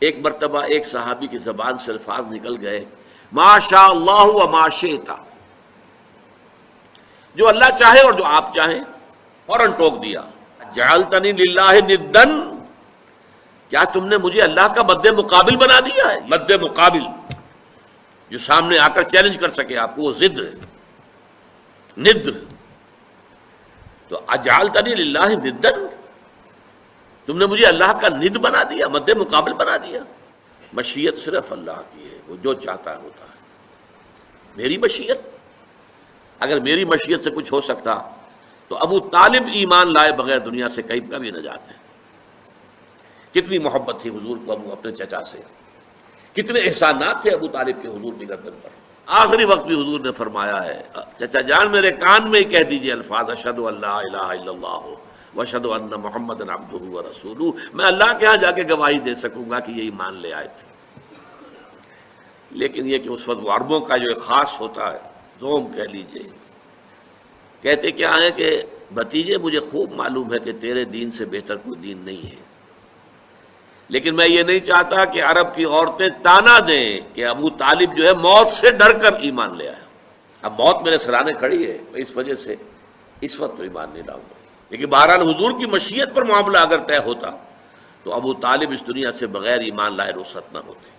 ایک مرتبہ ایک صحابی کی زبان سے الفاظ نکل گئے ما شاء اللہ و ما شئت، جو اللہ چاہے اور جو آپ چاہیں، فوراً ٹوک دیا جعلتنی للہ ندن، کیا تم نے مجھے اللہ کا مد مقابل بنا دیا ہے؟ مد مقابل جو سامنے آ کر چیلنج کر سکے آپ کو، وہ ضد ہے، ند۔ تو اجعلتنی للہ ندن، تم نے مجھے اللہ کا ند بنا دیا، مد مقابل بنا دیا۔ مشیت صرف اللہ کی ہے، وہ جو چاہتا ہے ہوتا ہے۔ میری مشیت، اگر میری مشیت سے کچھ ہو سکتا تو ابو طالب ایمان لائے بغیر دنیا سے کہیں کبھی نہ جاتے۔ کتنی محبت تھی حضور کو ابو اپنے چچا سے، کتنے احسانات تھے ابو طالب کے حضور کی گردن پر۔ آخری وقت بھی حضور نے فرمایا ہے چچا جان میرے کان میں ہی کہہ دیجئے الفاظ اشہد ان لا الہ الا اللہ واشہد ان محمدا عبدہ ورسولہ، میں اللہ کے ہاں جا کے گواہی دے سکوں گا کہ یہ ایمان لے آئے تھے۔ لیکن یہ کہ اس وقت وہ عربوں کا جو ایک خاص ہوتا ہے، زوم کہہ لیجئے، کہتے کیا ہے کہ بھتیجے مجھے خوب معلوم ہے کہ تیرے دین سے بہتر کوئی دین نہیں ہے، لیکن میں یہ نہیں چاہتا کہ عرب کی عورتیں تانا دیں کہ ابو طالب جو ہے موت سے ڈر کر ایمان لے آیا، اب موت میرے سرانے کھڑی ہے، میں اس وجہ سے اس وقت تو ایمان نہیں لاؤں گا۔ لیکن بہرحال حضور کی مشیت پر معاملہ اگر طے ہوتا تو ابو طالب اس دنیا سے بغیر ایمان لائے رخصت نہ ہوتے۔